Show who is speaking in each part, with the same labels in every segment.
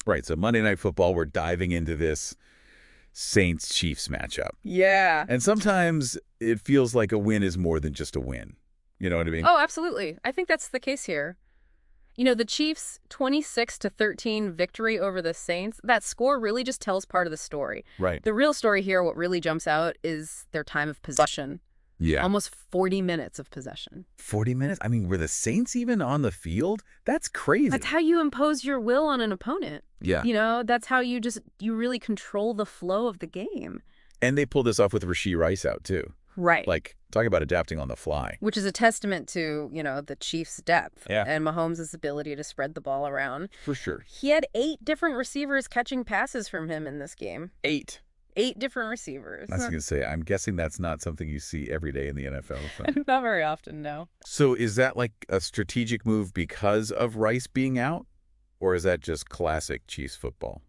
Speaker 1: Right, so Monday Night Football, we're diving into this Saints-Chiefs matchup.
Speaker 2: Yeah.
Speaker 1: And sometimes it feels like a win is more than just a win. You know what I mean?
Speaker 2: Oh, absolutely. I think that's the case here. The Chiefs' 26-13 victory over the Saints, that score really just tells part of the story.
Speaker 1: Right.
Speaker 2: The real story here, what really jumps out, is their time of possession.
Speaker 1: Yeah.
Speaker 2: Almost 40 minutes of possession.
Speaker 1: 40 minutes? I mean, were the Saints even on the field? That's crazy.
Speaker 2: That's how you impose your will on an opponent.
Speaker 1: Yeah.
Speaker 2: That's how you really control the flow of the game.
Speaker 1: And they pulled this off with Rashee Rice out, too.
Speaker 2: Right.
Speaker 1: Like, talking about adapting on the fly.
Speaker 2: Which is a testament to, the Chiefs' depth.
Speaker 1: Yeah.
Speaker 2: And Mahomes' ability to spread the ball around.
Speaker 1: For sure.
Speaker 2: He had 8 different receivers catching passes from him in this game.
Speaker 1: 8
Speaker 2: different receivers.
Speaker 1: I was going to say, I'm guessing that's not something you see every day in the NFL. So.
Speaker 2: Not very often, no.
Speaker 1: So is that like a strategic move because of Rice being out? Or is that just classic Chiefs football?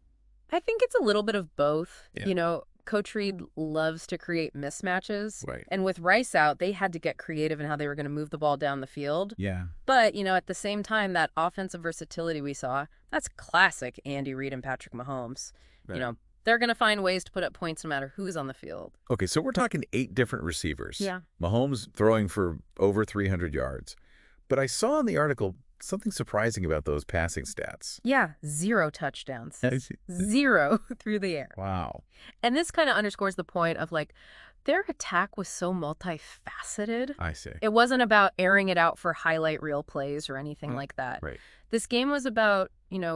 Speaker 2: I think it's a little bit of both.
Speaker 1: Yeah.
Speaker 2: Coach Reid loves to create mismatches.
Speaker 1: Right.
Speaker 2: And with Rice out, they had to get creative in how they were going to move the ball down the field.
Speaker 1: Yeah.
Speaker 2: But, at the same time, that offensive versatility we saw, that's classic Andy Reid and Patrick Mahomes.
Speaker 1: Right.
Speaker 2: They're going to find ways to put up points no matter who's on the field.
Speaker 1: Okay, so we're talking 8 different receivers.
Speaker 2: Yeah.
Speaker 1: Mahomes throwing for over 300 yards. But I saw in the article something surprising about those passing stats.
Speaker 2: Yeah, 0 touchdowns.
Speaker 1: I see.
Speaker 2: 0 through the air.
Speaker 1: Wow.
Speaker 2: And this kind of underscores the point of, their attack was so multifaceted.
Speaker 1: I see.
Speaker 2: It wasn't about airing it out for highlight reel plays or anything like that.
Speaker 1: Right.
Speaker 2: This game was about,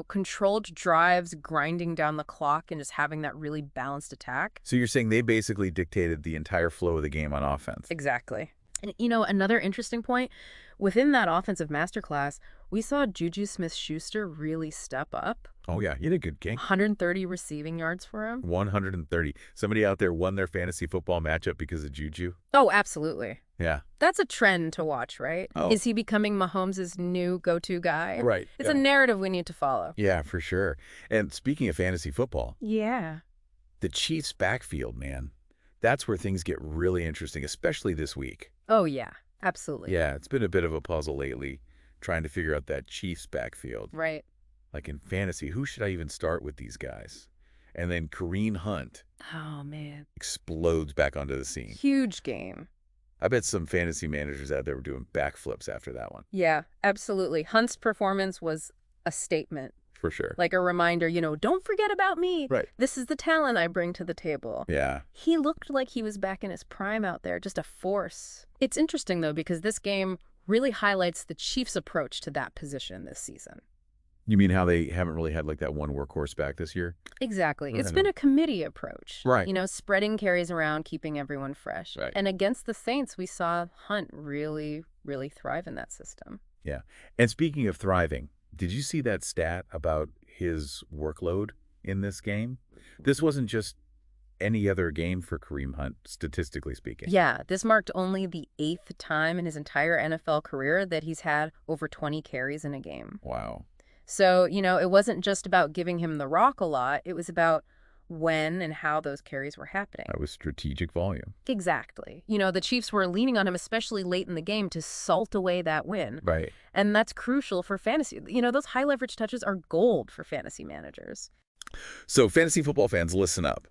Speaker 2: controlled drives, grinding down the clock, and just having that really balanced attack.
Speaker 1: So you're saying they basically dictated the entire flow of the game on offense.
Speaker 2: Exactly. And, another interesting point, within that offensive masterclass, we saw Juju Smith-Schuster really step up.
Speaker 1: Oh, yeah. He had a good game.
Speaker 2: 130 receiving yards for him.
Speaker 1: 130. Somebody out there won their fantasy football matchup because of Juju.
Speaker 2: Oh, absolutely.
Speaker 1: Yeah.
Speaker 2: That's a trend to watch, right?
Speaker 1: Oh.
Speaker 2: Is he becoming Mahomes' new go-to guy?
Speaker 1: Right.
Speaker 2: It's a narrative we need to follow.
Speaker 1: Yeah, for sure. And speaking of fantasy football.
Speaker 2: Yeah.
Speaker 1: The Chiefs' backfield, man. That's where things get really interesting, especially this week.
Speaker 2: Oh, yeah. Absolutely.
Speaker 1: Yeah, it's been a bit of a puzzle lately, trying to figure out that Chiefs backfield.
Speaker 2: Right.
Speaker 1: Like in fantasy, who should I even start with these guys? And then Kareem Hunt
Speaker 2: Oh, man.
Speaker 1: explodes back onto the scene.
Speaker 2: Huge game.
Speaker 1: I bet some fantasy managers out there were doing backflips after that one.
Speaker 2: Yeah, absolutely. Hunt's performance was a statement.
Speaker 1: For sure.
Speaker 2: Like a reminder, don't forget about me.
Speaker 1: Right.
Speaker 2: This is the talent I bring to the table.
Speaker 1: Yeah.
Speaker 2: He looked like he was back in his prime out there, just a force. It's interesting, though, because this game really highlights the Chiefs' approach to that position this season.
Speaker 1: You mean how they haven't really had like that one workhorse back this year?
Speaker 2: Exactly.
Speaker 1: Right.
Speaker 2: It's been a committee approach.
Speaker 1: Right.
Speaker 2: Spreading carries around, keeping everyone fresh.
Speaker 1: Right.
Speaker 2: And against the Saints, we saw Hunt really, really thrive in that system.
Speaker 1: Yeah. And speaking of thriving, did you see that stat about his workload in this game? This wasn't just any other game for Kareem Hunt, statistically speaking.
Speaker 2: Yeah, this marked only the 8th time in his entire NFL career that he's had over 20 carries in a game.
Speaker 1: Wow.
Speaker 2: So, it wasn't just about giving him the rock a lot. It was about when and how those carries were happening.
Speaker 1: That was strategic volume.
Speaker 2: Exactly. The Chiefs were leaning on him, especially late in the game, to salt away that win.
Speaker 1: Right.
Speaker 2: And that's crucial for fantasy. Those high leverage touches are gold for fantasy managers.
Speaker 1: So fantasy football fans, listen up.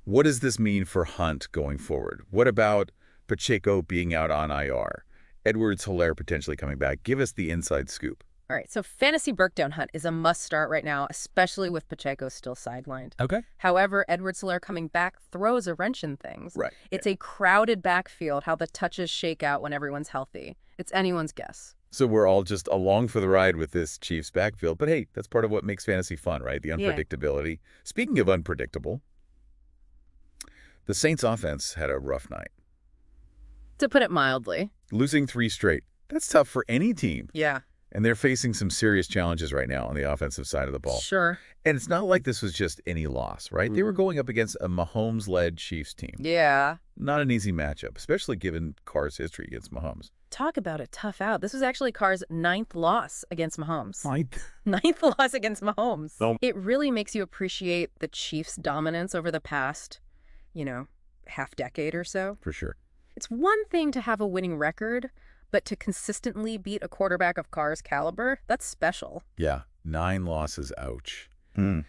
Speaker 1: What does this mean for Hunt going forward? What about Pacheco being out on IR? Edwards-Helaire potentially coming back? Give us the inside scoop.
Speaker 2: All right, so fantasy breakdown Hunt is a must-start right now, especially with Pacheco still sidelined.
Speaker 1: Okay.
Speaker 2: However, Edwards-Helaire coming back throws a wrench in things.
Speaker 1: Right.
Speaker 2: It's a crowded backfield, how the touches shake out when everyone's healthy. It's anyone's guess.
Speaker 1: So we're all just along for the ride with this Chiefs backfield. But hey, that's part of what makes fantasy fun, right? The unpredictability. Yeah. Speaking of unpredictable, the Saints offense had a rough night.
Speaker 2: To put it mildly.
Speaker 1: Losing 3 straight. That's tough for any team.
Speaker 2: Yeah.
Speaker 1: And they're facing some serious challenges right now on the offensive side of the ball.
Speaker 2: Sure.
Speaker 1: And it's not like this was just any loss, right? They were going up against a Mahomes-led Chiefs team.
Speaker 2: Yeah.
Speaker 1: Not an easy matchup, especially given Carr's history against Mahomes.
Speaker 2: Talk about a tough out. This was actually Carr's 9th loss against Mahomes.
Speaker 1: 9th?
Speaker 2: 9th loss against Mahomes.
Speaker 1: Oh.
Speaker 2: It really makes you appreciate the Chiefs' dominance over the past, half decade or so.
Speaker 1: For sure.
Speaker 2: It's one thing to have a winning record, but to consistently beat a quarterback of Carr's caliber, that's special.
Speaker 1: Yeah, 9 losses, ouch. Hmm.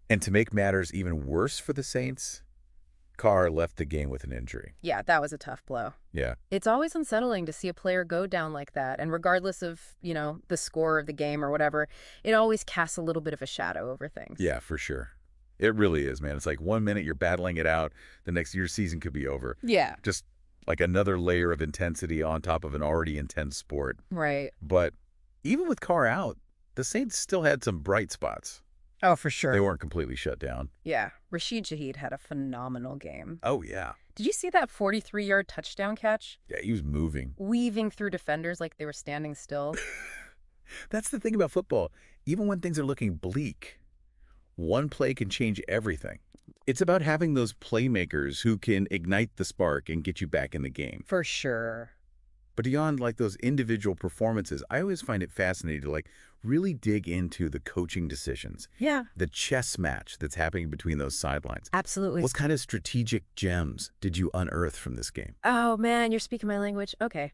Speaker 1: And to make matters even worse for the Saints, Carr left the game with an injury.
Speaker 2: Yeah, that was a tough blow.
Speaker 1: Yeah.
Speaker 2: It's always unsettling to see a player go down like that. And regardless of, the score of the game or whatever, it always casts a little bit of a shadow over things.
Speaker 1: Yeah, for sure. It really is, man. It's like 1 minute you're battling it out, the next your season could be over.
Speaker 2: Yeah.
Speaker 1: Just like another layer of intensity on top of an already intense sport.
Speaker 2: Right.
Speaker 1: But even with Carr out, the Saints still had some bright spots.
Speaker 2: Oh, for sure.
Speaker 1: They weren't completely shut down.
Speaker 2: Yeah. Rashid Shaheed had a phenomenal game.
Speaker 1: Oh, yeah.
Speaker 2: Did you see that 43-yard touchdown catch?
Speaker 1: Yeah, he was moving.
Speaker 2: Weaving through defenders like they were standing still.
Speaker 1: That's the thing about football. Even when things are looking bleak, one play can change everything. It's about having those playmakers who can ignite the spark and get you back in the game.
Speaker 2: For sure.
Speaker 1: But beyond like those individual performances, I always find it fascinating to like really dig into the coaching decisions.
Speaker 2: Yeah.
Speaker 1: The chess match that's happening between those sidelines.
Speaker 2: Absolutely.
Speaker 1: What kind of strategic gems did you unearth from this game?
Speaker 2: Oh, man, you're speaking my language. Okay.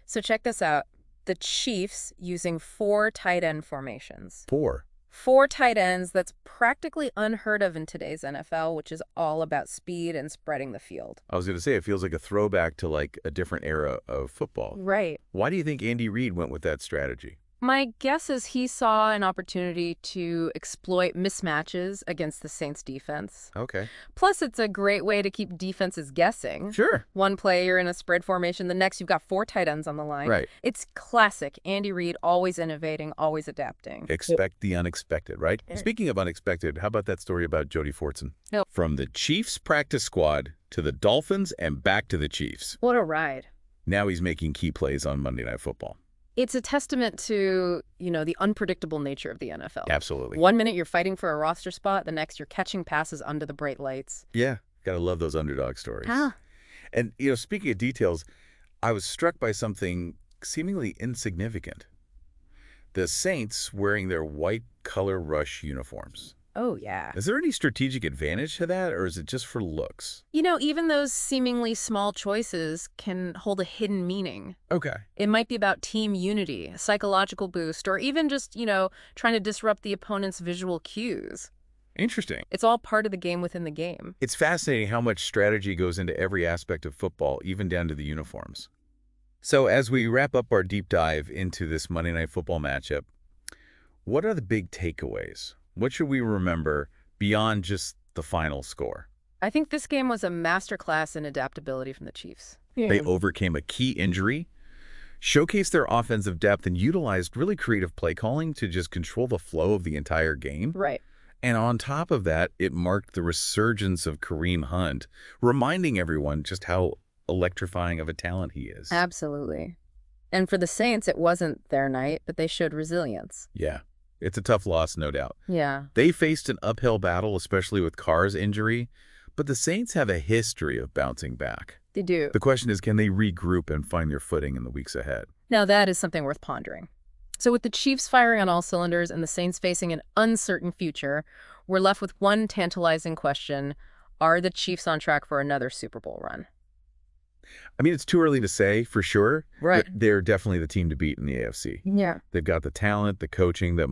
Speaker 2: So check this out. The Chiefs using 4 tight end formations.
Speaker 1: 4.
Speaker 2: 4 tight ends, that's practically unheard of in today's NFL, which is all about speed and spreading the field.
Speaker 1: I was going to say, it feels like a throwback to like a different era of football.
Speaker 2: Right.
Speaker 1: Why do you think Andy Reid went with that strategy?
Speaker 2: My guess is he saw an opportunity to exploit mismatches against the Saints defense.
Speaker 1: Okay.
Speaker 2: Plus, it's a great way to keep defenses guessing.
Speaker 1: Sure.
Speaker 2: One play, you're in a spread formation. The next, you've got 4 tight ends on the line.
Speaker 1: Right.
Speaker 2: It's classic. Andy Reid, always innovating, always adapting.
Speaker 1: Expect the unexpected, right?
Speaker 2: Yeah.
Speaker 1: Speaking of unexpected, how about that story about Jody Fortson?
Speaker 2: Yep.
Speaker 1: From the Chiefs practice squad to the Dolphins and back to the Chiefs.
Speaker 2: What a ride.
Speaker 1: Now he's making key plays on Monday Night Football.
Speaker 2: It's a testament to, the unpredictable nature of the NFL.
Speaker 1: Absolutely.
Speaker 2: 1 minute you're fighting for a roster spot, the next you're catching passes under the bright lights.
Speaker 1: Yeah. Gotta love those underdog stories.
Speaker 2: Ah.
Speaker 1: And, speaking of details, I was struck by something seemingly insignificant. The Saints wearing their white color rush uniforms.
Speaker 2: Oh, yeah.
Speaker 1: Is there any strategic advantage to that, or is it just for looks?
Speaker 2: Even those seemingly small choices can hold a hidden meaning.
Speaker 1: Okay.
Speaker 2: It might be about team unity, a psychological boost, or even just, trying to disrupt the opponent's visual cues.
Speaker 1: Interesting.
Speaker 2: It's all part of the game within the game.
Speaker 1: It's fascinating how much strategy goes into every aspect of football, even down to the uniforms. So as we wrap up our deep dive into this Monday Night Football matchup, what are the big takeaways? What should we remember beyond just the final score?
Speaker 2: I think this game was a masterclass in adaptability from the Chiefs.
Speaker 1: They overcame a key injury, showcased their offensive depth, and utilized really creative play calling to just control the flow of the entire game.
Speaker 2: Right.
Speaker 1: And on top of that, it marked the resurgence of Kareem Hunt, reminding everyone just how electrifying of a talent he is.
Speaker 2: Absolutely. And for the Saints, it wasn't their night, but they showed resilience.
Speaker 1: Yeah. It's a tough loss, no doubt.
Speaker 2: Yeah.
Speaker 1: They faced an uphill battle, especially with Carr's injury, but the Saints have a history of bouncing back.
Speaker 2: They do.
Speaker 1: The question is, can they regroup and find their footing in the weeks ahead?
Speaker 2: Now, that is something worth pondering. So with the Chiefs firing on all cylinders and the Saints facing an uncertain future, we're left with one tantalizing question. Are the Chiefs on track for another Super Bowl run?
Speaker 1: I mean, it's too early to say for sure.
Speaker 2: Right.
Speaker 1: But they're definitely the team to beat in the AFC.
Speaker 2: Yeah.
Speaker 1: They've got the talent, the coaching, the